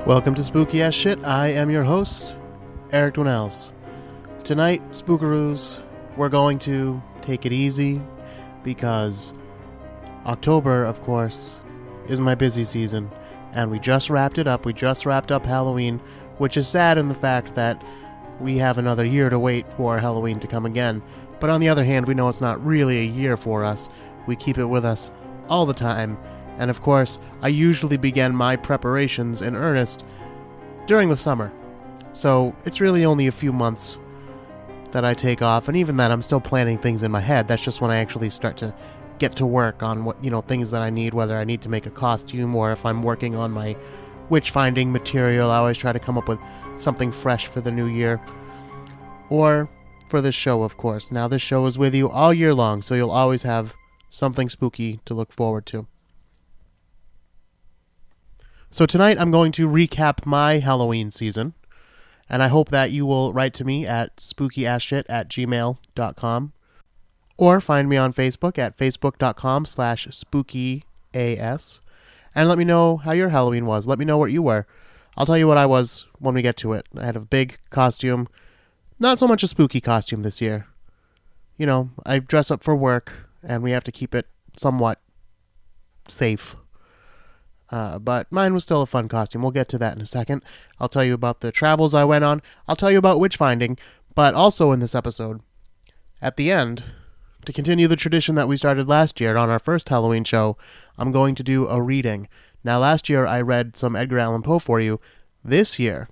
Welcome to Spooky Ass Shit. I am your host, Eric Dwinnells. Tonight, Spookaroos, we're going to take it easy because October, of course, is my busy season, and we just wrapped it up. We just wrapped up Halloween, which is sad in the fact that we have another year to wait for Halloween to come again. But on the other hand, we know it's not really a year for us. We keep it with us all the time. And of course, I usually begin my preparations in earnest during the summer. So it's really only a few months that I take off, and even then I'm still planning things in my head. That's just when I actually start to get to work on what, things that I need, whether I need to make a costume or if I'm working on my witch-finding material. I always try to come up with something fresh for the new year. Or for this show, of course. Now, this show is with you all year long, so you'll always have something spooky to look forward to. So tonight I'm going to recap my Halloween season, and I hope that you will write to me at spookyasshit@gmail.com or find me on Facebook at facebook.com/spookyas and let me know how your Halloween was. Let me know what you were. I'll tell you what I was when we get to it. I had a big costume, not so much a spooky costume this year. I dress up for work, and we have to keep it somewhat safe. But mine was still a fun costume. We'll get to that in a second. I'll tell you about the travels I went on. I'll tell you about witch finding, but also in this episode, at the end, to continue the tradition that we started last year on our first Halloween show, I'm going to do a reading. Now, last year I read some Edgar Allan Poe for you. This year,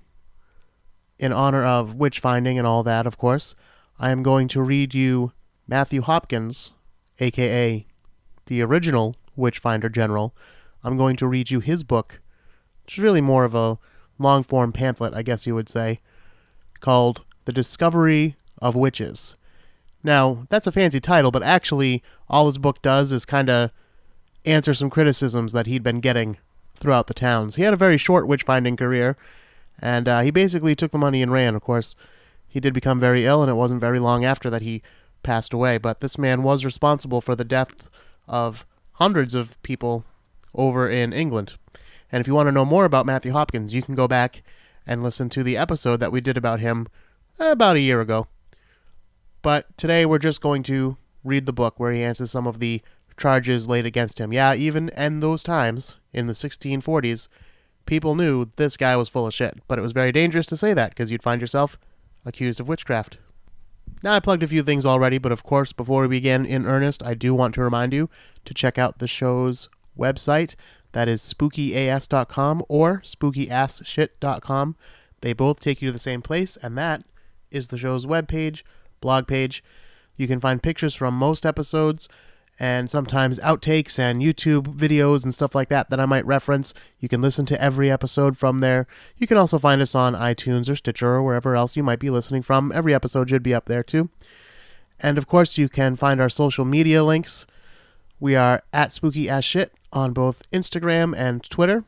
in honor of witch finding and all that, of course, I am going to read you Matthew Hopkins, a.k.a. the original Witchfinder General. I'm going to read you his book, which is really more of a long-form pamphlet, I guess you would say, called The Discovery of Witches. Now, that's a fancy title, but actually all his book does is kind of answer some criticisms that he'd been getting throughout the towns. He had a very short witch-finding career, and he basically took the money and ran. Of course, he did become very ill, and it wasn't very long after that he passed away. But this man was responsible for the death of hundreds of people over in England. And if you want to know more about Matthew Hopkins, you can go back and listen to the episode that we did about him about a year ago. But today we're just going to read the book where he answers some of the charges laid against him. Yeah, even in those times, in the 1640s, people knew this guy was full of shit. But it was very dangerous to say that, because you'd find yourself accused of witchcraft. Now, I plugged a few things already, but of course, before we begin in earnest, I do want to remind you to check out the show's website. That is spookyas.com or spookyasshit.com. They both take you to the same place, and that is the show's webpage, blog page. You can find pictures from most episodes and sometimes outtakes and YouTube videos and stuff like that I might reference. You can listen to every episode from there. You can also find us on iTunes or Stitcher or wherever else you might be listening from. Every episode should be up there too. And of course, you can find our social media links. We are at Spooky Ass Shit on both Instagram and Twitter.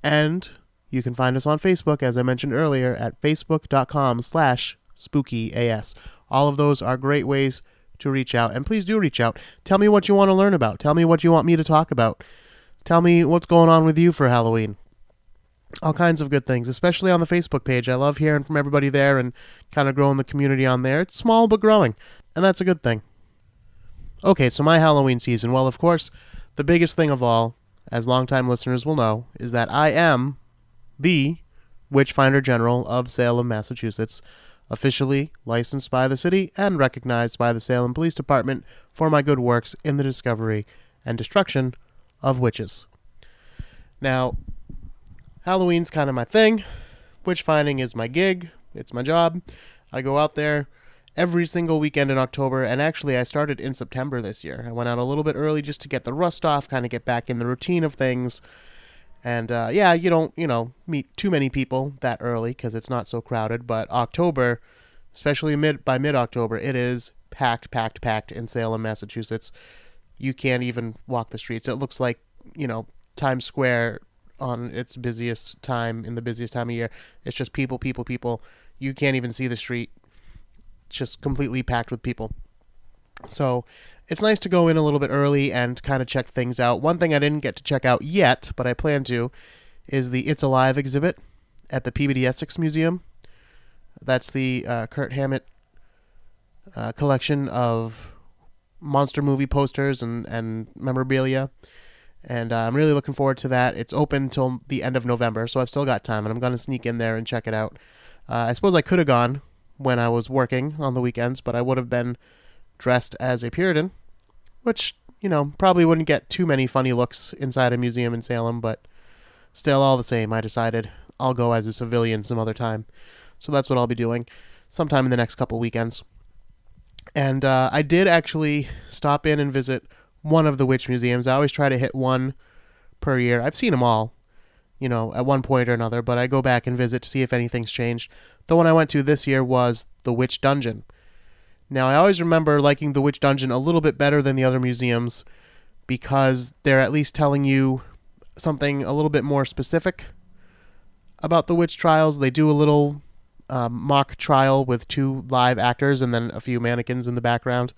And you can find us on Facebook, as I mentioned earlier, at facebook.com/spookyas. All of those are great ways to reach out. And please do reach out. Tell me what you want to learn about. Tell me what you want me to talk about. Tell me what's going on with you for Halloween. All kinds of good things, especially on the Facebook page. I love hearing from everybody there and kind of growing the community on there. It's small but growing, and that's a good thing. Okay, so my Halloween season. Well, of course, the biggest thing of all, as longtime listeners will know, is that I am the Witchfinder General of Salem, Massachusetts, officially licensed by the city and recognized by the Salem Police Department for my good works in the discovery and destruction of witches. Now, Halloween's kind of my thing. Witchfinding is my gig. It's my job. I go out there every single weekend in October, and actually I started in September this year. I went out a little bit early just to get the rust off, kind of get back in the routine of things. And you don't, meet too many people that early because it's not so crowded. But October, especially by mid-October, it is packed in Salem, Massachusetts. You can't even walk the streets. It looks like, Times Square on its busiest time, in the busiest time of year. It's just people. You can't even see the street. It's just completely packed with people. So it's nice to go in a little bit early and kind of check things out. One thing I didn't get to check out yet, but I plan to, is the It's Alive exhibit at the Peabody Essex Museum. That's the Kurt Hammett collection of monster movie posters and memorabilia. And I'm really looking forward to that. It's open till the end of November, so I've still got time, and I'm going to sneak in there and check it out. I suppose I could have gone when I was working on the weekends, but I would have been dressed as a Puritan, which, probably wouldn't get too many funny looks inside a museum in Salem, but still, all the same, I decided I'll go as a civilian some other time. So that's what I'll be doing sometime in the next couple weekends. And I did actually stop in and visit one of the witch museums. I always try to hit one per year. I've seen them all, at one point or another, but I go back and visit to see if anything's changed. The one I went to this year was the Witch Dungeon. Now, I always remember liking the Witch Dungeon a little bit better than the other museums because they're at least telling you something a little bit more specific about the witch trials. They do a little mock trial with 2 live actors and then a few mannequins in the background.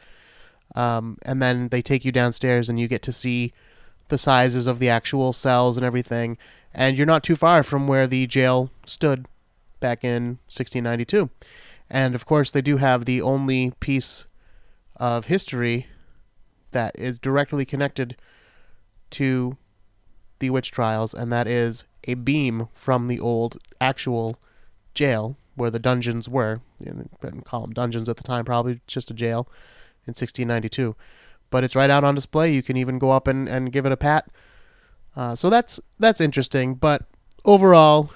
And then they take you downstairs and you get to see the sizes of the actual cells and everything. And you're not too far from where the jail stood back in 1692. And of course, they do have the only piece of history that is directly connected to the witch trials, and that is a beam from the old actual jail where the dungeons were. They didn't call them dungeons at the time, probably just a jail in 1692. But it's right out on display. You can even go up and give it a pat. So that's interesting. But overall,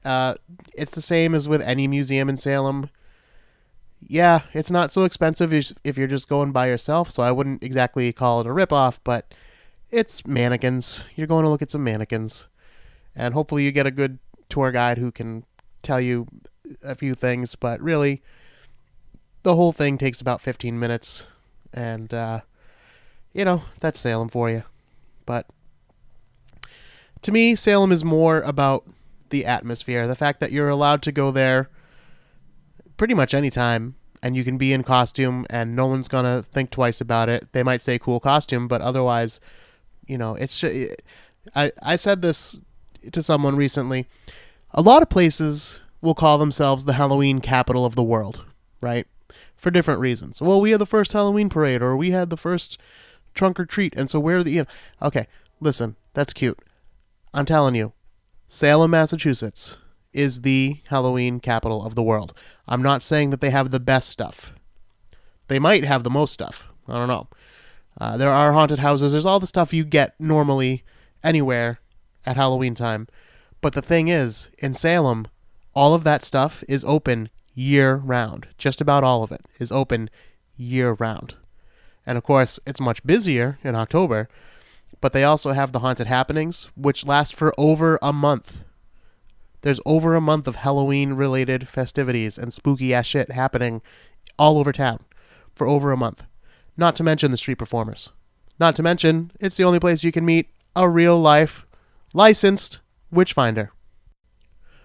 it's the same as with any museum in Salem. Yeah, it's not so expensive if you're just going by yourself, so I wouldn't exactly call it a ripoff, but it's mannequins. You're going to look at some mannequins. And hopefully you get a good tour guide who can tell you a few things, but really, the whole thing takes about 15 minutes, and, that's Salem for you. But to me, Salem is more about the atmosphere, the fact that you're allowed to go there pretty much any time, and you can be in costume, and no one's gonna think twice about it. They might say cool costume, but otherwise, it's just, I said this to someone recently. A lot of places will call themselves the Halloween capital of the world, right? For different reasons. Well, we had the first Halloween parade, or we had the first trunk or treat, and so we're the... Okay, listen, that's cute. I'm telling you, Salem, Massachusetts is the Halloween capital of the world. I'm not saying that they have the best stuff. They might have the most stuff. I don't know. There are haunted houses. There's all the stuff you get normally anywhere at Halloween time. But the thing is, in Salem, all of that stuff is open year-round. Just about all of it is open year-round. And of course, it's much busier in October, but they also have the haunted happenings, which last for over a month. There's over a month of Halloween-related festivities and spooky-ass shit happening all over town for over a month. Not to mention the street performers. Not to mention, it's the only place you can meet a real-life, licensed Witchfinder.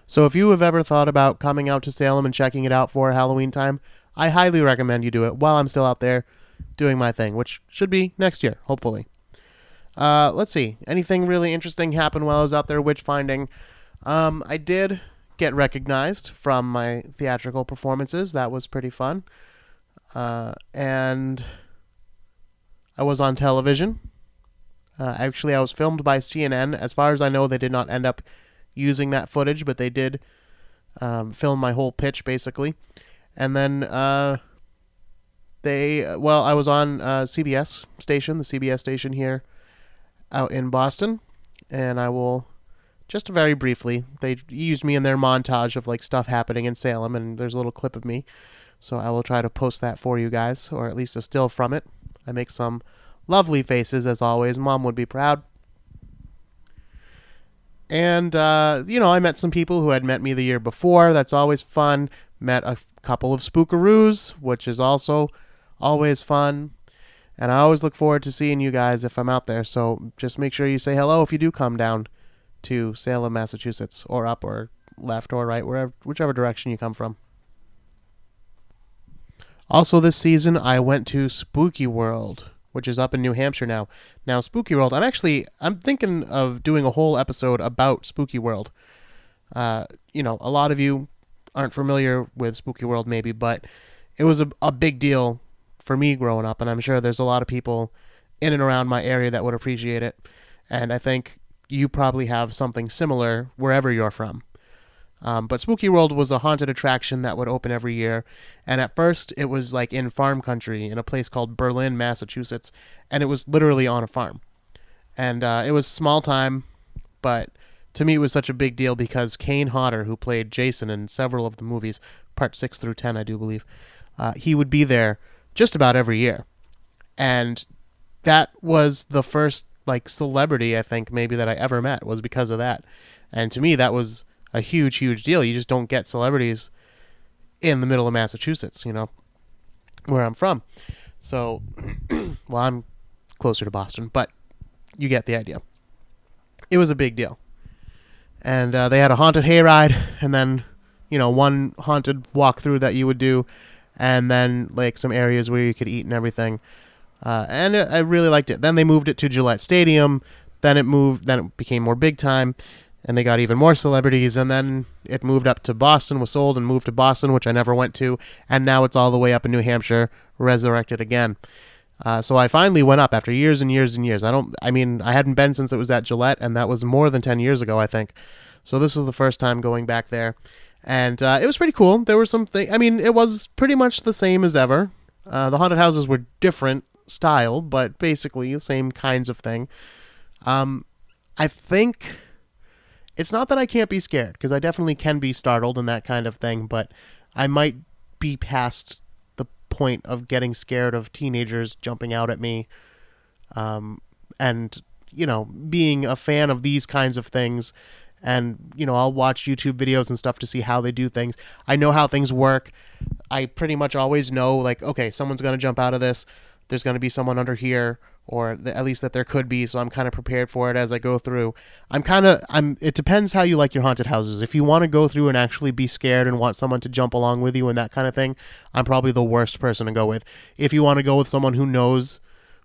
So if you have ever thought about coming out to Salem and checking it out for Halloween time, I highly recommend you do it while I'm still out there doing my thing, which should be next year, hopefully. Let's see. Anything really interesting happened while I was out there witch-finding? I did get recognized from my theatrical performances. That was pretty fun. And I was on television. Actually, I was filmed by CNN. As far as I know, they did not end up using that footage, but they did film my whole pitch, basically. And then I was on CBS station, the CBS station here out in Boston, and I will... Just very briefly, they used me in their montage of like stuff happening in Salem, and there's a little clip of me. So I will try to post that for you guys, or at least a still from it. I make some lovely faces, as always. Mom would be proud. And, I met some people who had met me the year before. That's always fun. Met a couple of spookaroos, which is also always fun. And I always look forward to seeing you guys if I'm out there. So just make sure you say hello if you do come down to Salem, Massachusetts, or up or left or right, whichever direction you come from. Also this season, I went to Spooky World, which is up in New Hampshire now. Now, Spooky World, I'm thinking of doing a whole episode about Spooky World. A lot of you aren't familiar with Spooky World maybe, but it was a big deal for me growing up, and I'm sure there's a lot of people in and around my area that would appreciate it. And I think you probably have something similar wherever you're from. But Spooky World was a haunted attraction that would open every year. And at first, it was like in farm country in a place called Berlin, Massachusetts. And it was literally on a farm. And it was small time, but to me it was such a big deal because Kane Hodder, who played Jason in several of the movies, part 6 through 10, I do believe, he would be there just about every year. And that was the first celebrity, I think, maybe that I ever met, was because of that. And to me, that was a huge, huge deal. You just don't get celebrities in the middle of Massachusetts, where I'm from. So, well, I'm closer to Boston, but you get the idea. It was a big deal. And they had a haunted hayride, and then, one haunted walkthrough that you would do, and then, some areas where you could eat and everything. And I really liked it. Then they moved it to Gillette Stadium. Then it became more big time. And they got even more celebrities, and then it moved up to Boston, was sold and moved to Boston, which I never went to, and now it's all the way up in New Hampshire, resurrected again. So I finally went up after years and years and years. I hadn't been since it was at Gillette, and that was more than 10 years ago, I think. So this was the first time going back there, and it was pretty cool. There were some things, it was pretty much the same as ever. The haunted houses were different style, but basically the same kinds of thing. I think... It's not that I can't be scared, because I definitely can be startled and that kind of thing, but I might be past the point of getting scared of teenagers jumping out at me, and, being a fan of these kinds of things, and, I'll watch YouTube videos and stuff to see how they do things. I know how things work. I pretty much always know, okay, someone's going to jump out of this, there's going to be someone under here, or at least that there could be, so I'm kind of prepared for it as I go through. It depends how you like your haunted houses. If you want to go through and actually be scared and want someone to jump along with you and that kind of thing, I'm probably the worst person to go with. If you want to go with someone who knows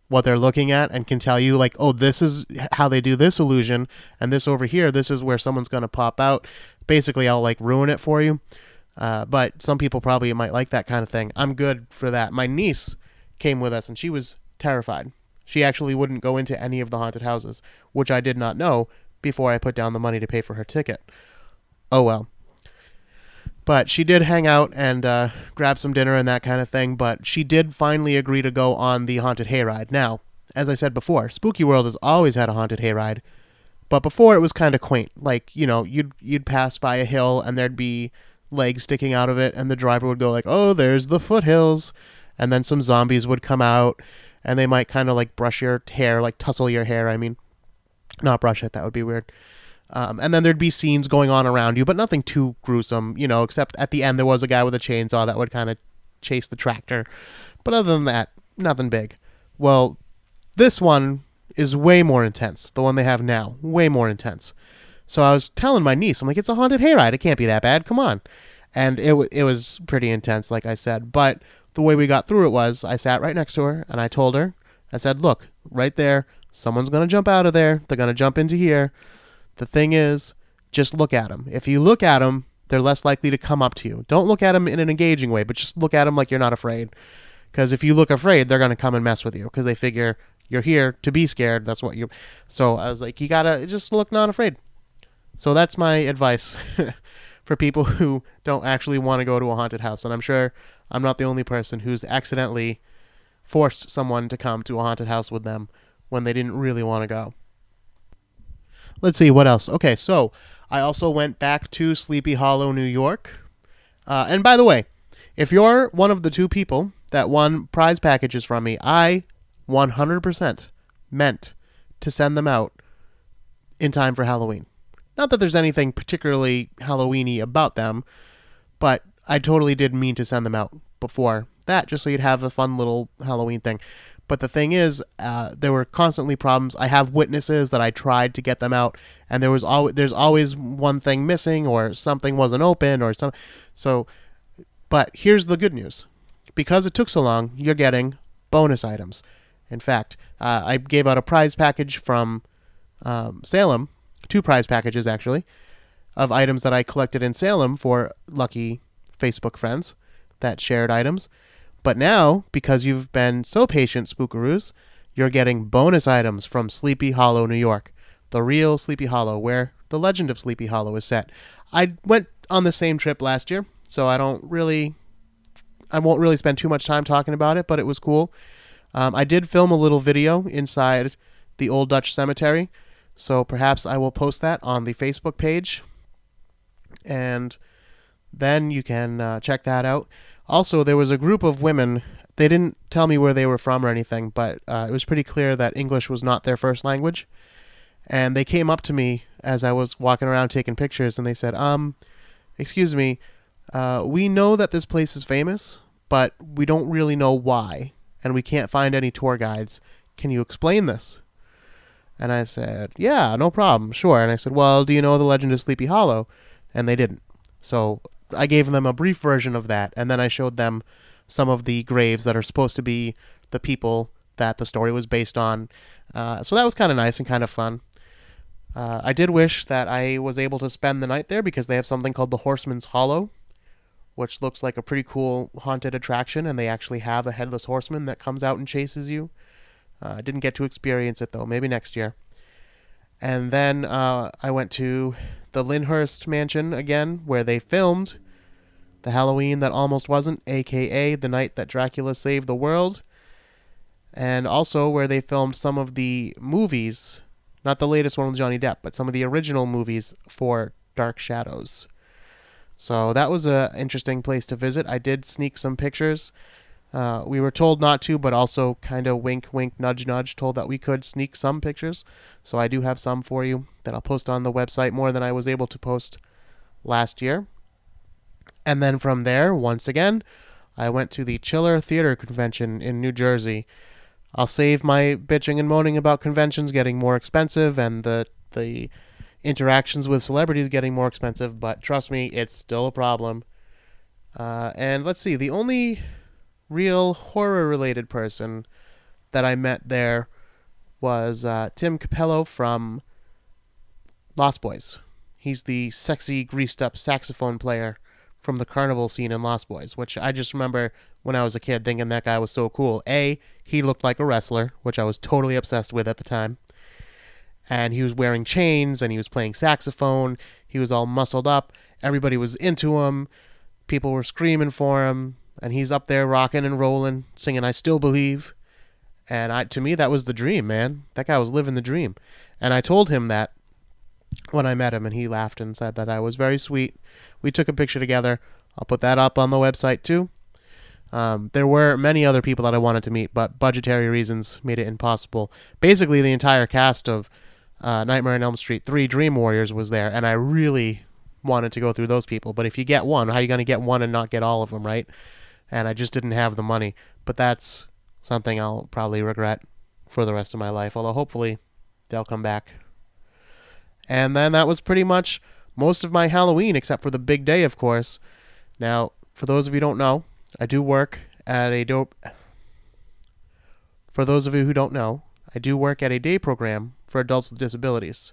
what they're looking at and can tell you, oh, this is how they do this illusion, and this over here, this is where someone's going to pop out, basically I'll ruin it for you. But some people probably might like that kind of thing. I'm good for that. My niece came with us, and she was terrified. She actually wouldn't go into any of the haunted houses, which I did not know before I put down the money to pay for her ticket. Oh well. But she did hang out and grab some dinner and that kind of thing, but she did finally agree to go on the haunted hayride. Now, as I said before, Spooky World has always had a haunted hayride, but before it was kind of quaint. You'd pass by a hill and there'd be legs sticking out of it, and the driver would go oh, there's the foothills, and then some zombies would come out, and they might kind of brush your hair, tussle your hair, Not brush it, that would be weird. And then there'd be scenes going on around you, but nothing too gruesome, except at the end there was a guy with a chainsaw that would kind of chase the tractor. But other than that, nothing big. Well, this one is way more intense, the one they have now. Way more intense. So I was telling my niece, I'm it's a haunted hayride, it can't be that bad, come on. And it was pretty intense, like I said, but... The way we got through it was I sat right next to her and I told her, I said, look, right there, someone's going to jump out of there. They're going to jump into here. The thing is, just look at them. If you look at them, they're less likely to come up to you. Don't look at them in an engaging way, but just look at them like you're not afraid. Because if you look afraid, they're going to come and mess with you because they figure you're here to be scared. That's what you... So I was you got to just look not afraid. So that's my advice for people who don't actually want to go to a haunted house. And I'm sure I'm not the only person who's accidentally forced someone to come to a haunted house with them when they didn't really want to go. Let's see, what else? Okay, so I also went back to Sleepy Hollow, New York. And by the way, if you're one of the 2 people that won prize packages from me, I 100% meant to send them out in time for Halloween. Not that there's anything particularly Halloween-y about them, but I totally did mean to send them out before that, just so you'd have a fun little Halloween thing. But the thing is, there were constantly problems. I have witnesses that I tried to get them out, and there's always one thing missing, or something wasn't open, or something. So, but here's the good news. Because it took so long, you're getting bonus items. In fact, I gave out a prize package from Salem, 2 prize packages actually, of items that I collected in Salem for lucky Facebook friends that shared items. But now, because you've been so patient, Spookaroos, you're getting bonus items from Sleepy Hollow, New York. The real Sleepy Hollow, where the legend of Sleepy Hollow is set. I went on the same trip last year, so I won't really spend too much time talking about it, but it was cool. I did film a little video inside the Old Dutch Cemetery, so perhaps I will post that on the Facebook page, and then you can check that out. Also, there was a group of women. They didn't tell me where they were from or anything, but it was pretty clear that English was not their first language. And they came up to me as I was walking around taking pictures, and they said, excuse me, we know that this place is famous, but we don't really know why, and we can't find any tour guides. Can you explain this? And I said, yeah, no problem, sure. And I said, well, do you know the legend of Sleepy Hollow? And they didn't. So I gave them a brief version of that, and then I showed them some of the graves that are supposed to be the people that the story was based on. So that was kind of nice and kind of fun. I did wish that I was able to spend the night there because they have something called the Horseman's Hollow, which looks like a pretty cool haunted attraction, and they actually have a headless horseman that comes out and chases you. I didn't get to experience it, though. Maybe next year. And then I went to the Lyndhurst mansion again, where they filmed the Halloween that almost wasn't, a.k.a. the night that Dracula saved the world, and also where they filmed some of the movies, not the latest one with Johnny Depp, but some of the original movies for Dark Shadows. So that was an interesting place to visit. I did sneak some pictures. We were told not to, but also kind of wink, wink, nudge, nudge, told that we could sneak some pictures. So I do have some for you that I'll post on the website, more than I was able to post last year. And then from there, once again, I went to the Chiller Theater Convention in New Jersey. I'll save my bitching and moaning about conventions getting more expensive and the interactions with celebrities getting more expensive, but trust me, it's still a problem. And let's see, the only real horror-related person that I met there was Tim Capello from Lost Boys. He's the sexy, greased-up saxophone player from the carnival scene in Lost Boys, which I just remember when I was a kid thinking that guy was so cool. A, he looked like a wrestler, which I was totally obsessed with at the time. And he was wearing chains, and he was playing saxophone. He was all muscled up. Everybody was into him. People were screaming for him. And he's up there rocking and rolling, singing I Still Believe. And to me, that was the dream, man. That guy was living the dream. And I told him that when I met him, and he laughed and said that I was very sweet. We took a picture together. I'll put that up on the website, too. There were many other people that I wanted to meet, but budgetary reasons made it impossible. Basically, the entire cast of Nightmare on Elm Street 3 Dream Warriors was there, and I really wanted to go through those people. But if you get one, how are you going to get one and not get all of them, right? And I just didn't have the money. But that's something I'll probably regret for the rest of my life, although hopefully they'll come back. And then that was pretty much most of my Halloween, except for the big day, of course. Now, for those of you who don't know, I do work at a For those of you who don't know, I do work at a day program for adults with disabilities.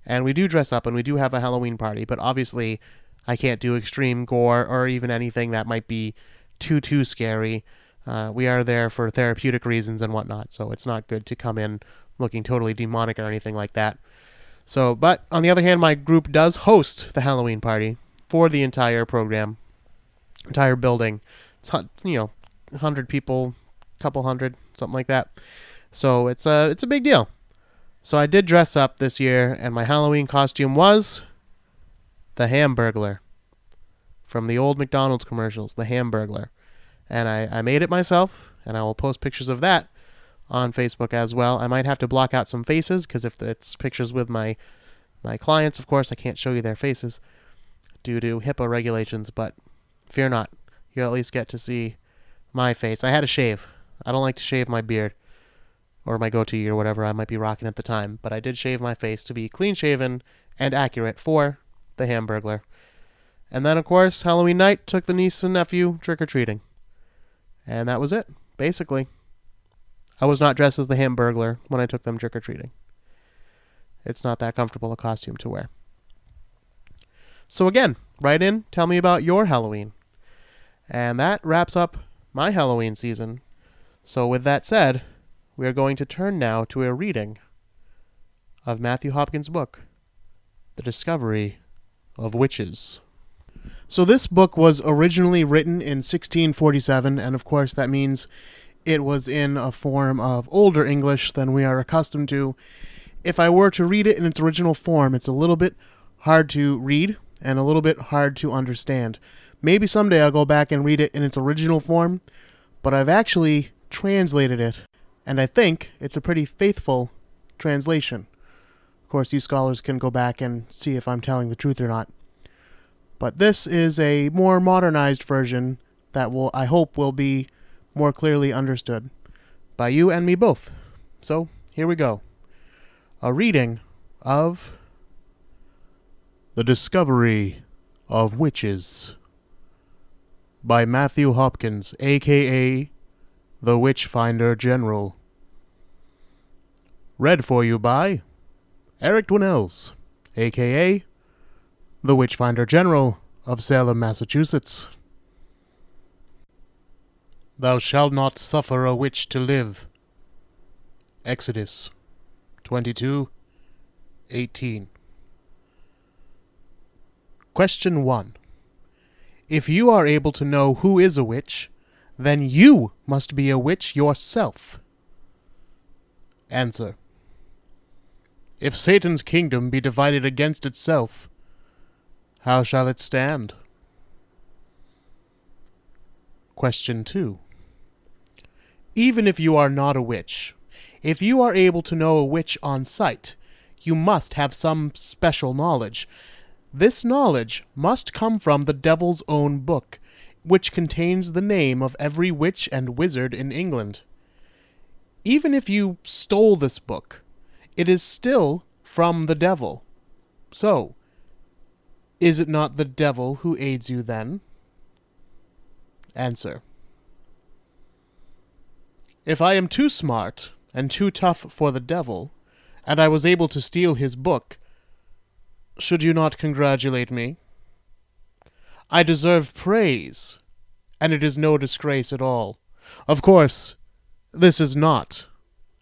And we do dress up and we do have a Halloween party, but obviously I can't do extreme gore or even anything that might be too scary. We are there for therapeutic reasons and whatnot, so it's not good to come in looking totally demonic or anything like that. So, but on the other hand, my group does host the Halloween party for the entire program, entire building. It's 100 people, couple hundred, something like that. So it's a big deal. So I did dress up this year, and my Halloween costume was the Hamburglar from the old McDonald's commercials, the Hamburglar. And I made it myself, and I will post pictures of that on Facebook as well. I might have to block out some faces, because if it's pictures with my clients, of course, I can't show you their faces due to HIPAA regulations, but fear not. You'll at least get to see my face. I had to shave. I don't like to shave my beard or my goatee or whatever I might be rocking at the time, but I did shave my face to be clean-shaven and accurate for the Hamburglar. And then, of course, Halloween night, took the niece and nephew trick-or-treating. And that was it, basically. I was not dressed as the Hamburglar when I took them trick-or-treating. It's not that comfortable a costume to wear. So again, write in, tell me about your Halloween. And that wraps up my Halloween season. So with that said, we are going to turn now to a reading of Matthew Hopkins' book, The Discovery of Witches. So this book was originally written in 1647, and of course that means it was in a form of older English than we are accustomed to. If I were to read it in its original form, it's a little bit hard to read and a little bit hard to understand. Maybe someday I'll go back and read it in its original form, but I've actually translated it, and I think it's a pretty faithful translation. Of course, you scholars can go back and see if I'm telling the truth or not. But this is a more modernized version that I hope will be more clearly understood by you and me both. So, here we go. A reading of The Discovery of Witches by Matthew Hopkins, a.k.a. the Witchfinder General. Read for you by Eric Dwinnells, a.k.a. the Witchfinder General of Salem, Massachusetts. Thou shalt not suffer a witch to live. Exodus 22:18. Question 1. If you are able to know who is a witch, then you must be a witch yourself. Answer. If Satan's kingdom be divided against itself, how shall it stand? Question 2. Even if you are not a witch, if you are able to know a witch on sight, you must have some special knowledge. This knowledge must come from the devil's own book, which contains the name of every witch and wizard in England. Even if you stole this book, it is still from the devil. So, is it not the devil who aids you then? Answer. If I am too smart and too tough for the devil, and I was able to steal his book, should you not congratulate me? I deserve praise, and it is no disgrace at all. Of course, this is not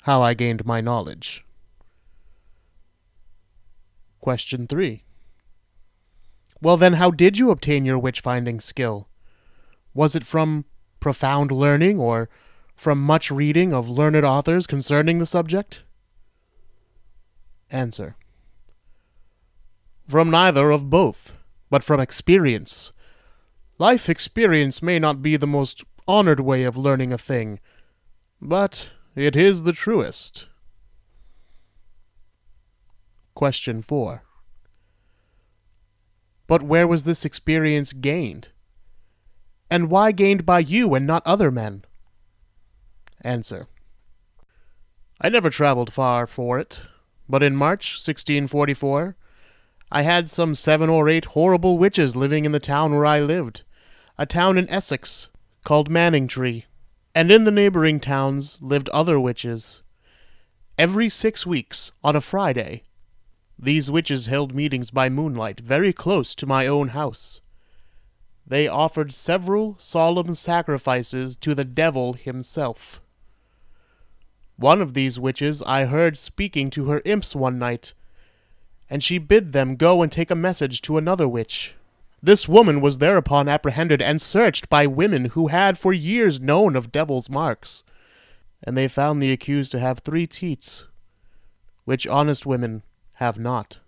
how I gained my knowledge. Question 3. Well then, how did you obtain your witch-finding skill? Was it from profound learning, or from much reading of learned authors concerning the subject? Answer. From neither of both, but from experience. Life experience may not be the most honored way of learning a thing, but it is the truest. Question 4. But where was this experience gained? And why gained by you and not other men? Answer. I never traveled far for it, but in March 1644, I had some 7 or 8 horrible witches living in the town where I lived, a town in Essex called Manningtree, and in the neighboring towns lived other witches. Every 6 weeks, on a Friday, these witches held meetings by moonlight very close to my own house. They offered several solemn sacrifices to the devil himself. One of these witches I heard speaking to her imps one night, and she bid them go and take a message to another witch. This woman was thereupon apprehended and searched by women who had for years known of devil's marks, and they found the accused to have 3 teats, which honest women have not.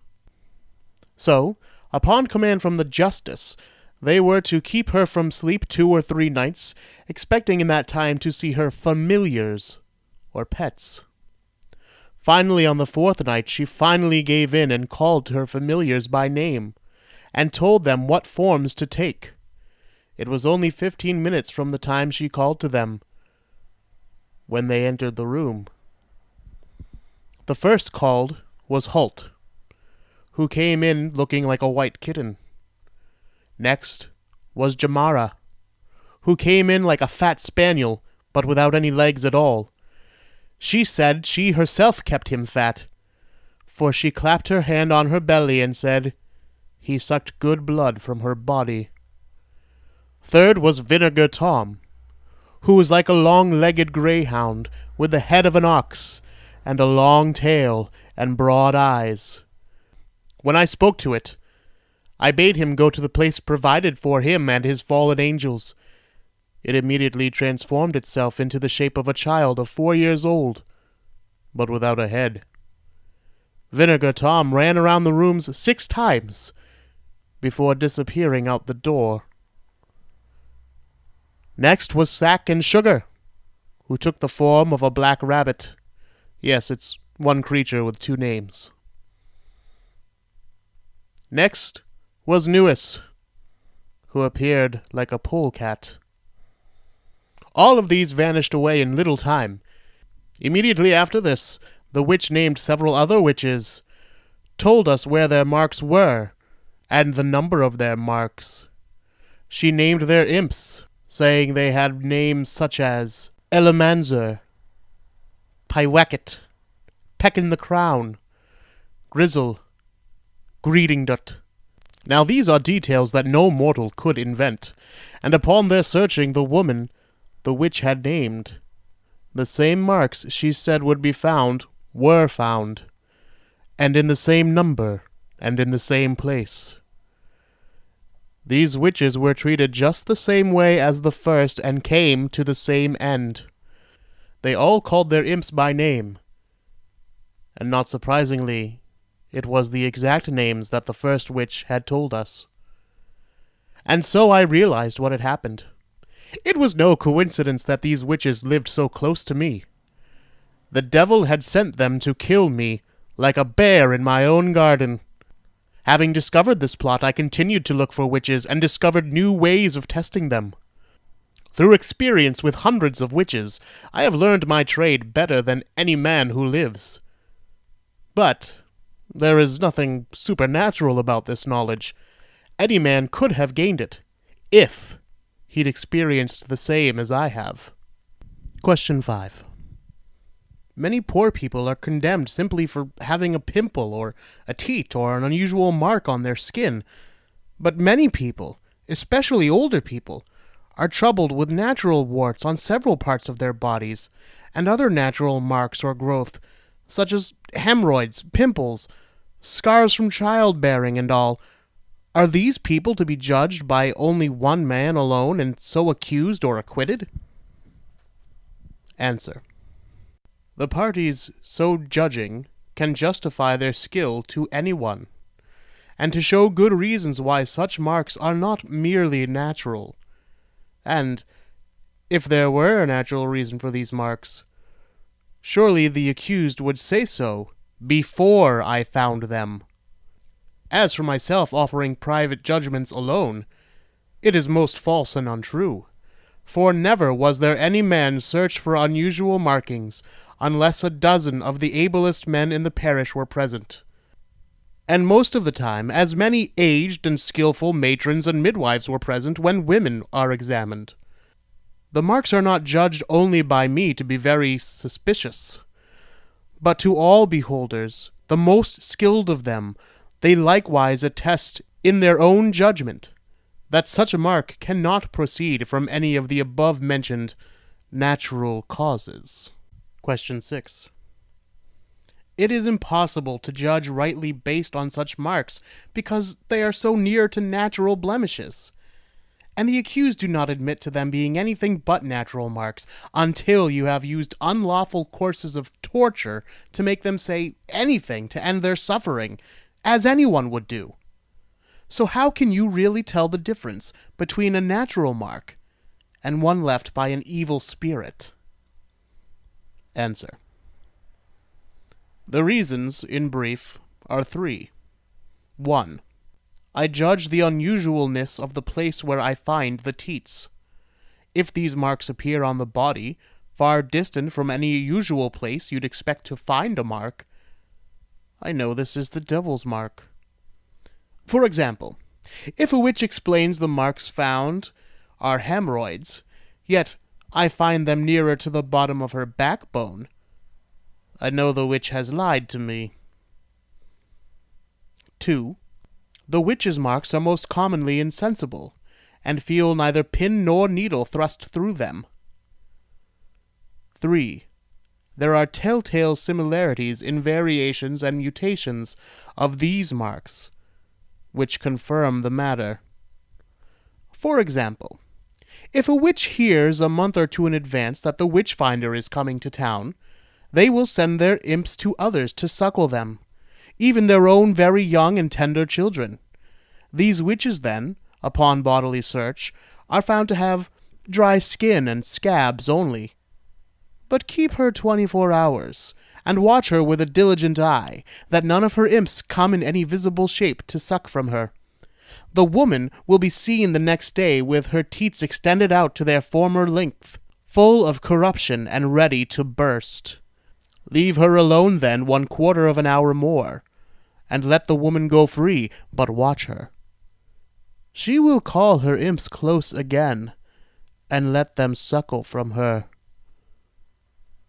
So, upon command from the justice, they were to keep her from sleep 2 or 3 nights, expecting in that time to see her familiars, or pets. Finally, on the 4th night, she finally gave in and called to her familiars by name, and told them what forms to take. It was only 15 minutes from the time she called to them, when they entered the room. The first called was Holt, who came in looking like a white kitten. Next was Jamara, who came in like a fat spaniel, but without any legs at all. She said she herself kept him fat, for she clapped her hand on her belly and said, he sucked good blood from her body. Third was Vinegar Tom, who was like a long-legged greyhound, with the head of an ox, and a long tail, and broad eyes. When I spoke to it, I bade him go to the place provided for him and his fallen angels. It immediately transformed itself into the shape of a child of 4 years old, but without a head. Vinegar Tom ran around the rooms 6 times before disappearing out the door. Next was Sack and Sugar, who took the form of a black rabbit. Yes, it's one creature with 2 names. Next was Newis, who appeared like a polecat. All of these vanished away in little time. Immediately after this, the witch named several other witches, told us where their marks were, and the number of their marks. She named their imps, saying they had names such as Elemanzer, Pyewacket, Peckin the Crown, Grizzle, Greedingdut. Now these are details that no mortal could invent, and upon their searching the woman the witch had named, the same marks she said would be found were found, and in the same number, and in the same place. These witches were treated just the same way as the first, and came to the same end. They all called their imps by name, and not surprisingly, it was the exact names that the first witch had told us. And so I realized what had happened. It was no coincidence that these witches lived so close to me. The devil had sent them to kill me, like a bear in my own garden. Having discovered this plot, I continued to look for witches and discovered new ways of testing them. Through experience with hundreds of witches, I have learned my trade better than any man who lives. But there is nothing supernatural about this knowledge. Any man could have gained it, if he'd experienced the same as I have. Question 5. Many poor people are condemned simply for having a pimple or a teat or an unusual mark on their skin. But many people, especially older people, are troubled with natural warts on several parts of their bodies, and other natural marks or growth, such as hemorrhoids, pimples, scars from childbearing, and all. Are these people to be judged by only one man alone, and so accused or acquitted? Answer. The parties so judging can justify their skill to anyone, and to show good reasons why such marks are not merely natural. And, if there were a natural reason for these marks, surely the accused would say so before I found them. As for myself offering private judgments alone, it is most false and untrue, for never was there any man searched for unusual markings, unless a dozen of the ablest men in the parish were present, and most of the time as many aged and skilful matrons and midwives were present when women are examined. The marks are not judged only by me to be very suspicious, but to all beholders, the most skilled of them, they likewise attest in their own judgment that such a mark cannot proceed from any of the above-mentioned natural causes. Question 6. It is impossible to judge rightly based on such marks, because they are so near to natural blemishes, and the accused do not admit to them being anything but natural marks until you have used unlawful courses of torture to make them say anything to end their suffering, as anyone would do. So how can you really tell the difference between a natural mark and one left by an evil spirit? Answer. The reasons, in brief, are 3. 1. I judge the unusualness of the place where I find the teats. If these marks appear on the body, far distant from any usual place you'd expect to find a mark, I know this is the devil's mark. For example, if a witch explains the marks found are hemorrhoids, yet I find them nearer to the bottom of her backbone, I know the witch has lied to me. 2. The witch's marks are most commonly insensible, and feel neither pin nor needle thrust through them. 3. There are telltale similarities in variations and mutations of these marks, which confirm the matter. For example, if a witch hears a month or two in advance that the witchfinder is coming to town, they will send their imps to others to suckle them, even their own very young and tender children. These witches then, upon bodily search, are found to have dry skin and scabs only. But keep her 24 hours, and watch her with a diligent eye, that none of her imps come in any visible shape to suck from her. The woman will be seen the next day with her teats extended out to their former length, full of corruption and ready to burst. Leave her alone then 1/4 of an hour more, and let the woman go free, but watch her. She will call her imps close again, and let them suckle from her.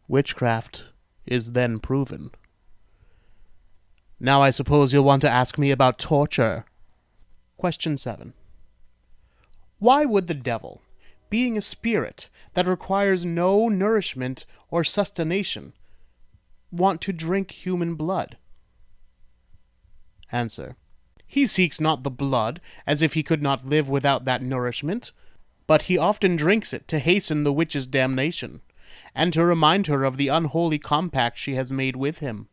Witchcraft is then proven. Now I suppose you'll want to ask me about torture. Question 7. Why would the devil, being a spirit that requires no nourishment or sustentation, want to drink human blood? Answer. He seeks not the blood, as if he could not live without that nourishment, but he often drinks it to hasten the witch's damnation, and to remind her of the unholy compact she has made with him.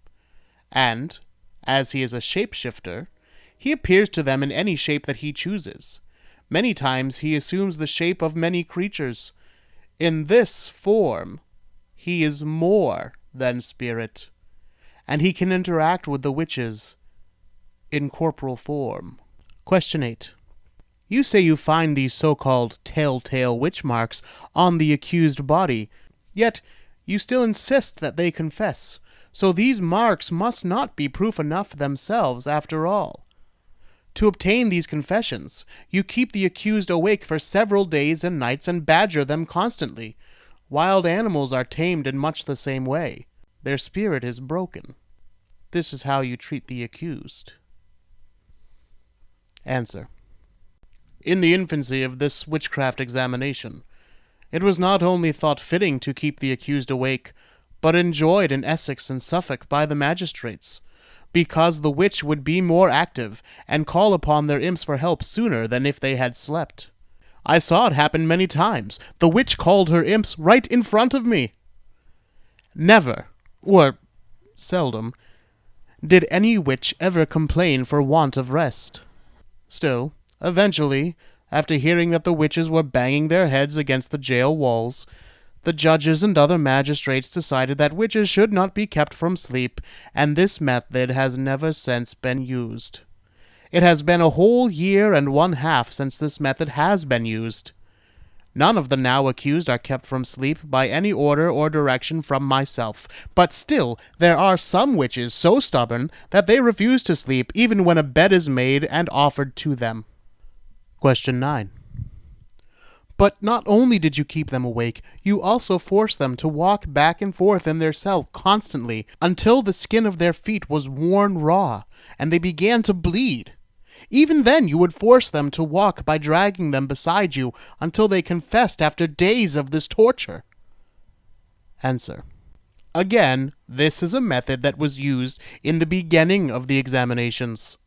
And, as he is a shape-shifter, he appears to them in any shape that he chooses. Many times he assumes the shape of many creatures. In this form, he is more than spirit, and he can interact with the witches in corporal form. Question 8. You say you find these so-called telltale witch marks on the accused body, yet you still insist that they confess, so these marks must not be proof enough themselves after all. To obtain these confessions, you keep the accused awake for several days and nights and badger them constantly. Wild animals are tamed in much the same way. Their spirit is broken. This is how you treat the accused. Answer. In the infancy of this witchcraft examination, it was not only thought fitting to keep the accused awake, but enjoyed in Essex and Suffolk by the magistrates, because the witch would be more active, and call upon their imps for help sooner than if they had slept. I saw it happen many times. The witch called her imps right in front of me. Never, or seldom, did any witch ever complain for want of rest. Still, eventually, after hearing that the witches were banging their heads against the jail walls, the judges and other magistrates decided that witches should not be kept from sleep, and this method has never since been used. It has been a whole year and 1/2 since this method has been used. None of the now accused are kept from sleep by any order or direction from myself, but still there are some witches so stubborn that they refuse to sleep even when a bed is made and offered to them. Question 9. But not only did you keep them awake, you also forced them to walk back and forth in their cell constantly until the skin of their feet was worn raw, and they began to bleed. Even then you would force them to walk by dragging them beside you until they confessed after days of this torture. Answer. Again, this is a method that was used in the beginning of the examinations,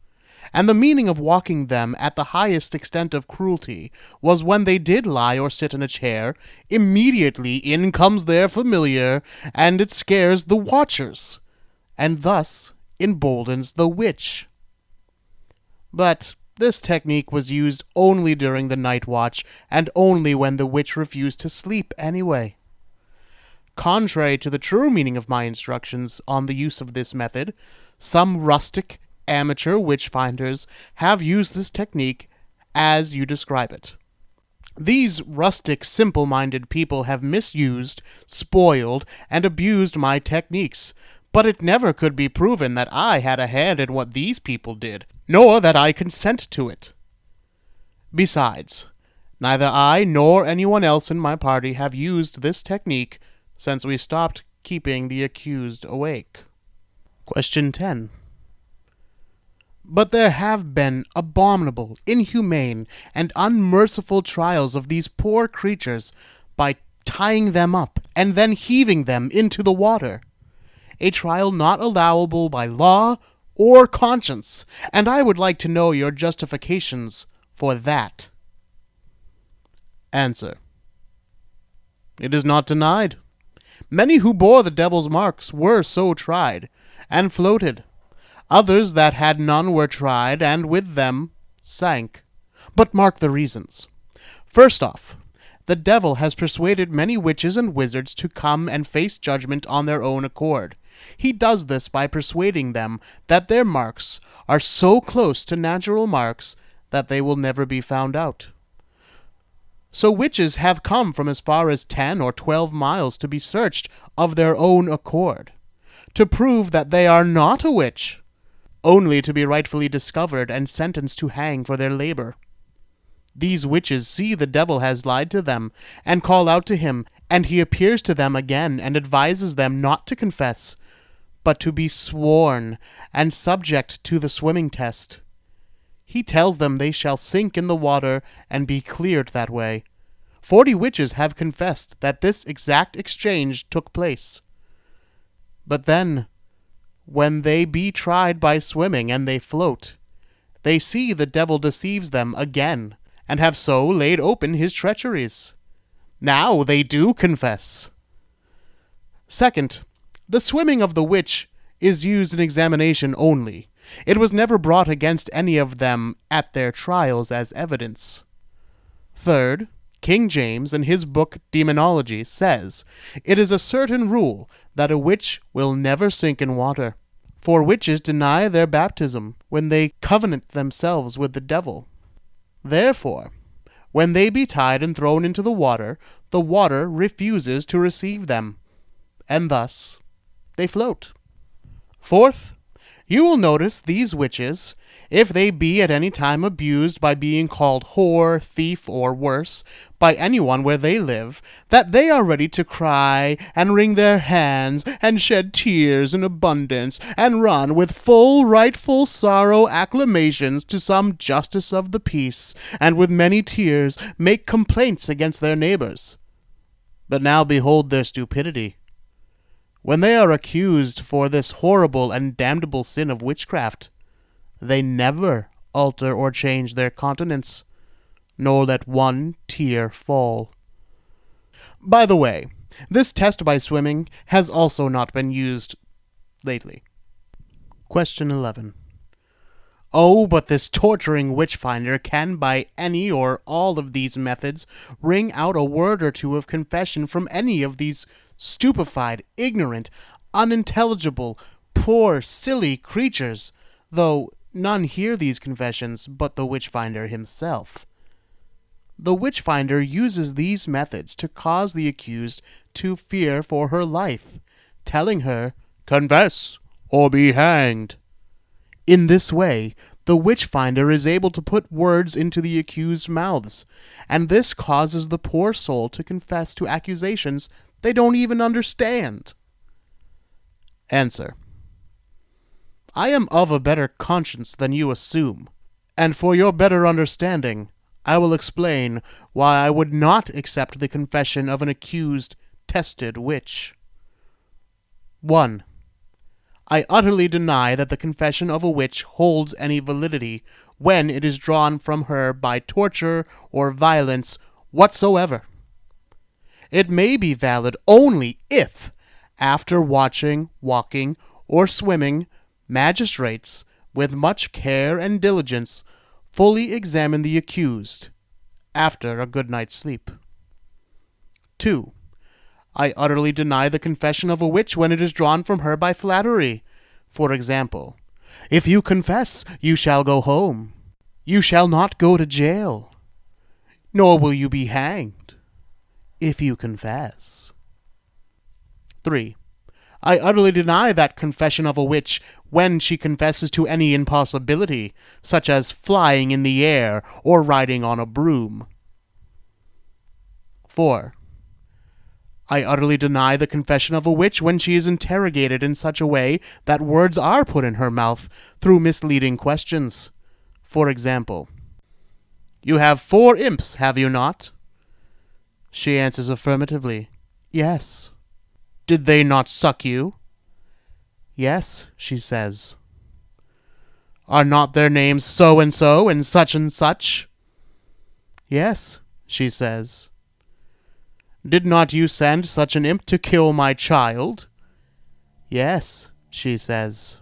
and the meaning of walking them at the highest extent of cruelty was when they did lie or sit in a chair, immediately in comes their familiar, and it scares the watchers, and thus emboldens the witch. But this technique was used only during the night watch, and only when the witch refused to sleep anyway. Contrary to the true meaning of my instructions on the use of this method, some rustic, amateur witch-finders have used this technique as you describe it. These rustic, simple-minded people have misused, spoiled, and abused my techniques, but it never could be proven that I had a hand in what these people did, nor that I consent to it. Besides, neither I nor anyone else in my party have used this technique since we stopped keeping the accused awake. Question 10. But there have been abominable, inhumane, and unmerciful trials of these poor creatures by tying them up and then heaving them into the water, a trial not allowable by law or conscience, and I would like to know your justifications for that. Answer. It is not denied. Many who bore the devil's marks were so tried, and floated. Others that had none were tried, and with them sank. But mark the reasons. First off, the devil has persuaded many witches and wizards to come and face judgment on their own accord. He does this by persuading them that their marks are so close to natural marks that they will never be found out. So witches have come from as far as 10 or 12 miles to be searched of their own accord, to prove that they are not a witch, only to be rightfully discovered and sentenced to hang for their labor. These witches see the devil has lied to them, and call out to him, and he appears to them again, and advises them not to confess, but to be sworn, and subject to the swimming test. He tells them they shall sink in the water and be cleared that way. 40 witches have confessed that this exact exchange took place. But then, when they be tried by swimming and they float, they see the devil deceives them again, and have so laid open his treacheries. Now they do confess. Second, the swimming of the witch is used in examination only. It was never brought against any of them at their trials as evidence. Third, King James, in his book Demonology, says, "It is a certain rule that a witch will never sink in water, for witches deny their baptism when they covenant themselves with the devil. Therefore, when they be tied and thrown into the water refuses to receive them, and thus they float." Fourth, you will notice these witches, if they be at any time abused by being called whore, thief, or worse, by anyone where they live, that they are ready to cry, and wring their hands, and shed tears in abundance, and run with full rightful sorrow acclamations to some justice of the peace, and with many tears make complaints against their neighbors. But now behold their stupidity. When they are accused for this horrible and damnable sin of witchcraft, they never alter or change their countenance, nor let one tear fall. By the way, this test by swimming has also not been used lately. Question 11. Oh, but this torturing witchfinder can by any or all of these methods wring out a word or two of confession from any of these stupefied, ignorant, unintelligible, poor, silly creatures, though none hear these confessions but the witchfinder himself. The witchfinder uses these methods to cause the accused to fear for her life, telling her, "Confess, or be hanged." In this way, the witchfinder is able to put words into the accused's mouths, and this causes the poor soul to confess to accusations they don't even understand. Answer. I am of a better conscience than you assume, and for your better understanding, I will explain why I would not accept the confession of an accused, tested witch. 1. I utterly deny that the confession of a witch holds any validity when it is drawn from her by torture or violence whatsoever. It may be valid only if, after watching, walking, or swimming, magistrates, with much care and diligence, fully examine the accused, after a good night's sleep. 2. I utterly deny the confession of a witch when it is drawn from her by flattery. For example, "If you confess, you shall go home. You shall not go to jail. Nor will you be hanged, if you confess." 3. I utterly deny that confession of a witch when she confesses to any impossibility, such as flying in the air or riding on a broom. 4. I utterly deny the confession of a witch when she is interrogated in such a way that words are put in her mouth through misleading questions. For example, "You have 4 imps, have you not?" She answers affirmatively, "Yes." "Did they not suck you?" "Yes," she says. "Are not their names so and so and such and such?" "Yes," she says. "Did not you send such an imp to kill my child?" "Yes," she says.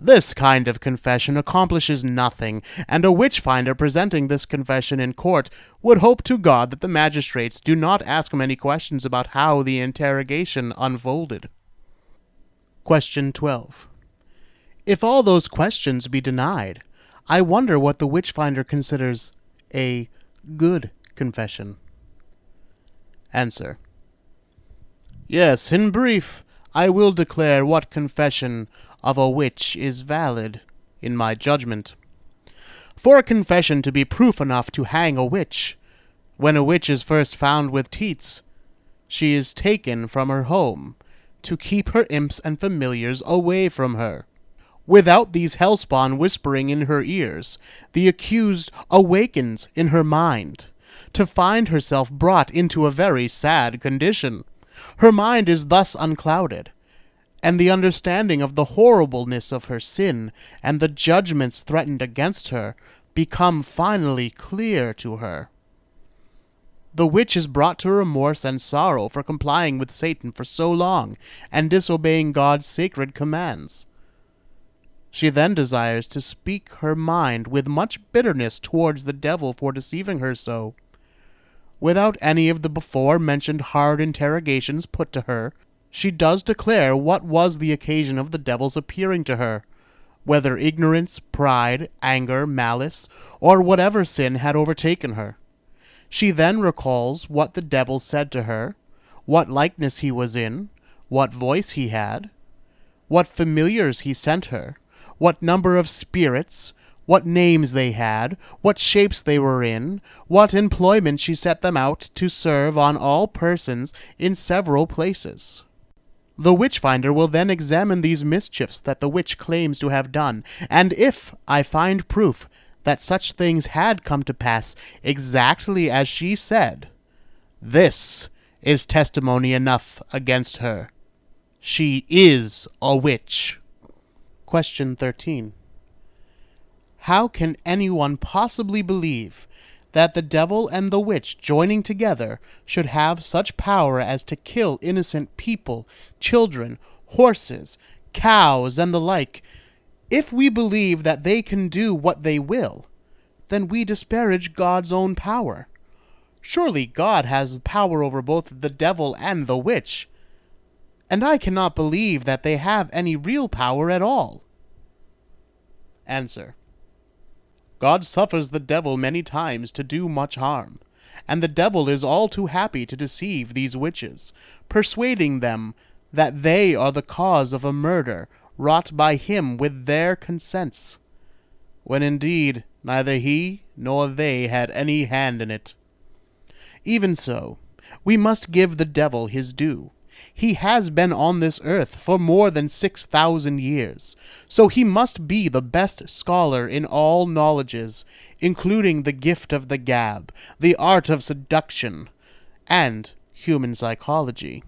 This kind of confession accomplishes nothing, and a witch-finder presenting this confession in court would hope to God that the magistrates do not ask many questions about how the interrogation unfolded. Question 12. If all those questions be denied, I wonder what the witch-finder considers a good confession. Answer. Yes, in brief, I will declare what confession of a witch is valid, in my judgment. For a confession to be proof enough to hang a witch, when a witch is first found with teats, she is taken from her home, to keep her imps and familiars away from her. Without these hellspawn whispering in her ears, the accused awakens in her mind, to find herself brought into a very sad condition. Her mind is thus unclouded, and the understanding of the horribleness of her sin and the judgments threatened against her become finally clear to her. The witch is brought to remorse and sorrow for complying with Satan for so long and disobeying God's sacred commands. She then desires to speak her mind with much bitterness towards the devil for deceiving her so. Without any of the before-mentioned hard interrogations put to her, she does declare what was the occasion of the devil's appearing to her, whether ignorance, pride, anger, malice, or whatever sin had overtaken her. She then recalls what the devil said to her, what likeness he was in, what voice he had, what familiars he sent her, what number of spirits, what names they had, what shapes they were in, what employment she set them out to serve on all persons in several places. The witch-finder will then examine these mischiefs that the witch claims to have done, and if I find proof that such things had come to pass exactly as she said, this is testimony enough against her. She is a witch. Question 13. How can anyone possibly believe that the devil and the witch joining together should have such power as to kill innocent people, children, horses, cows, and the like? If we believe that they can do what they will, then we disparage God's own power. Surely God has power over both the devil and the witch, and I cannot believe that they have any real power at all. Answer. God suffers the devil many times to do much harm, and the devil is all too happy to deceive these witches, persuading them that they are the cause of a murder wrought by him with their consents, when indeed neither he nor they had any hand in it. Even so, we must give the devil his due. He has been on this earth for more than 6,000 years, so he must be the best scholar in all knowledges, including the gift of the gab, the art of seduction, and human psychology.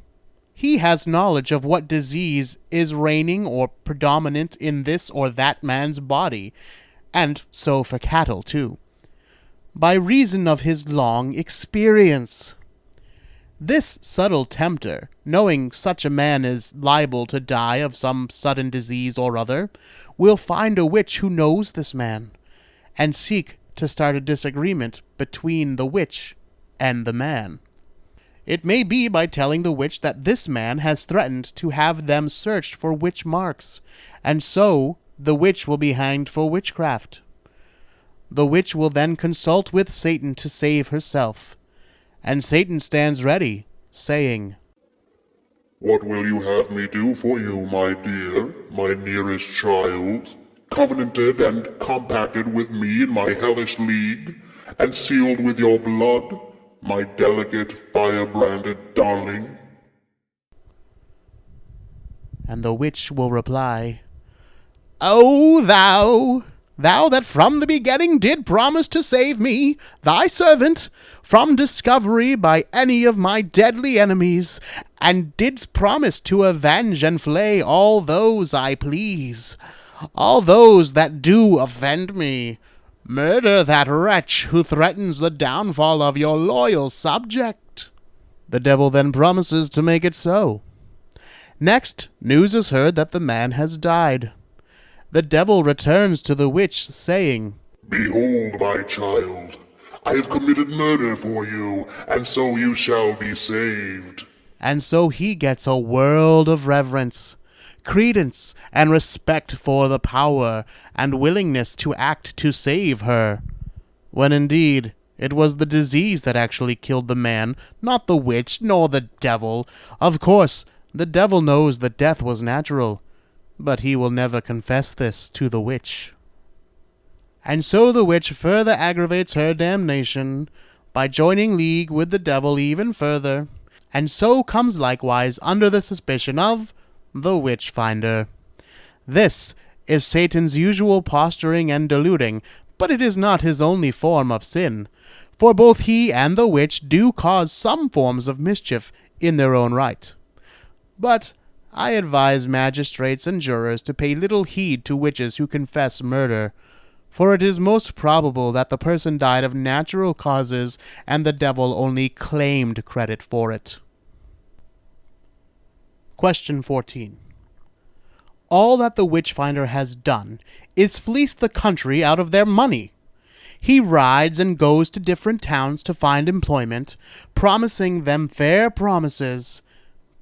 He has knowledge of what disease is reigning or predominant in this or that man's body, and so for cattle too, by reason of his long experience. This subtle tempter, knowing such a man is liable to die of some sudden disease or other, will find a witch who knows this man, and seek to start a disagreement between the witch and the man. It may be by telling the witch that this man has threatened to have them searched for witch marks, and so the witch will be hanged for witchcraft. The witch will then consult with Satan to save herself, and Satan stands ready, saying, "What will you have me do for you, my dear, my nearest child, covenanted and compacted with me in my hellish league, and sealed with your blood? my delicate fire-branded darling? And the witch will reply, O thou that from the beginning did promise to save me, thy servant, from discovery by any of my deadly enemies, and didst promise to avenge and flay all those I please, all those that do offend me. Murder that wretch who threatens the downfall of your loyal subject. The devil then promises to make it so. Next, news is heard that the man has died. The devil returns to the witch, saying, Behold, my child, I have committed murder for you, and so you shall be saved. And so he gets a world of reverence, credence, and respect for the power and willingness to act to save her, when indeed it was the disease that actually killed the man, not the witch, nor the devil. Of course, the devil knows that death was natural, but he will never confess this to the witch. And so the witch further aggravates her damnation by joining league with the devil even further, and so comes likewise under the suspicion of the Witchfinder. This is Satan's usual posturing and deluding, but it is not his only form of sin, for both he and the witch do cause some forms of mischief in their own right. But I advise magistrates and jurors to pay little heed to witches who confess murder, for it is most probable that the person died of natural causes and the devil only claimed credit for it. Question 14. All that the Witchfinder has done is fleece the country out of their money. He rides and goes to different towns to find employment, promising them fair promises,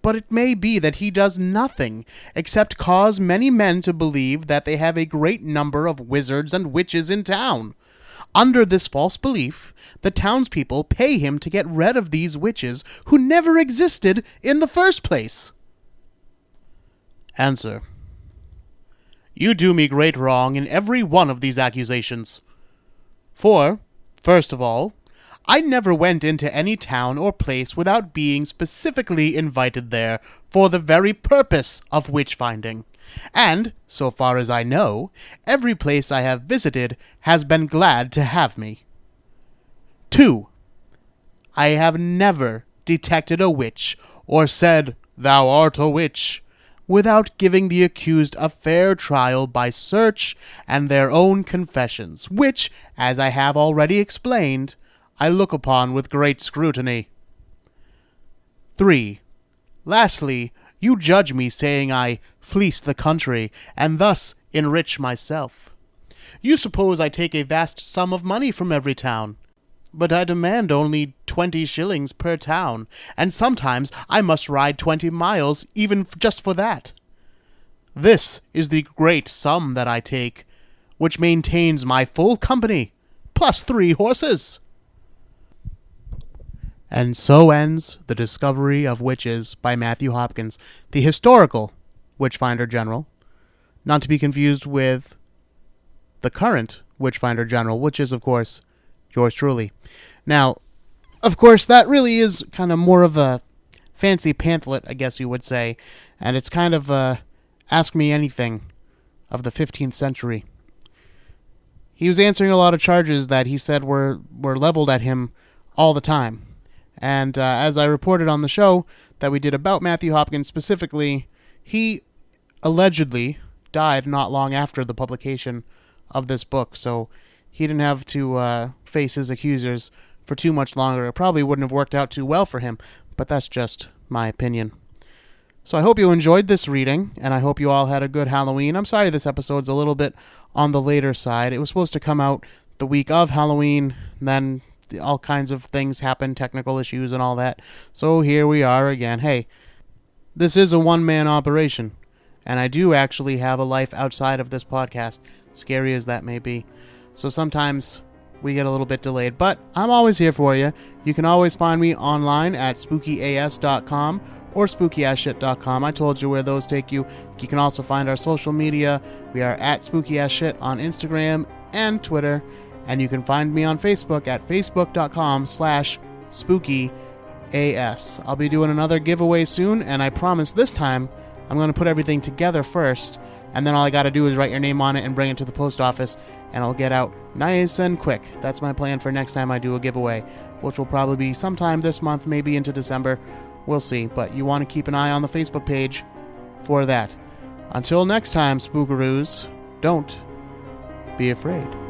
but it may be that he does nothing except cause many men to believe that they have a great number of wizards and witches in town. Under this false belief, the townspeople pay him to get rid of these witches who never existed in the first place. Answer. You do me great wrong in every one of these accusations. For, first of all, I never went into any town or place without being specifically invited there for the very purpose of witch-finding. And, so far as I know, every place I have visited has been glad to have me. 2. I have never detected a witch or said, "Thou art a witch," without giving the accused a fair trial by search and their own confessions, which, as I have already explained, I look upon with great scrutiny. 3. Lastly, you judge me saying I fleece the country, and thus enrich myself. You suppose I take a vast sum of money from every town, but I demand only 20 shillings per town, and sometimes I must ride 20 miles even just for that. This is the great sum that I take, which maintains my full company, plus 3 horses. And so ends The Discovery of Witches by Matthew Hopkins, the historical Witchfinder General, not to be confused with the current Witchfinder General, which is, of course, yours truly. Now, of course, that really is kind of more of a fancy pamphlet, I guess you would say, and it's kind of Ask Me Anything of the 15th century. He was answering a lot of charges that he said were leveled at him all the time. And as I reported on the show that we did about Matthew Hopkins specifically, he allegedly died not long after the publication of this book, so he didn't have to face his accusers for too much longer. It probably wouldn't have worked out too well for him, but that's just my opinion. So I hope you enjoyed this reading, and I hope you all had a good Halloween. I'm sorry this episode's a little bit on the later side. It was supposed to come out the week of Halloween, then all kinds of things happened, technical issues and all that. So here we are again. Hey, this is a one-man operation, and I do actually have a life outside of this podcast, scary as that may be. So sometimes we get a little bit delayed, but I'm always here for you. You can always find me online at spookyas.com or spookyasshit.com. I told you where those take you. You can also find our social media. We are at spookyasshit on Instagram and Twitter. And you can find me on Facebook at facebook.com/ spooky AS. I'll be doing another giveaway soon, and I promise this time I'm going to put everything together first, and then all I got to do is write your name on it and bring it to the post office, and it'll get out nice and quick. That's my plan for next time I do a giveaway, which will probably be sometime this month, maybe into December. We'll see, but you want to keep an eye on the Facebook page for that. Until next time, Spookaroos, don't be afraid.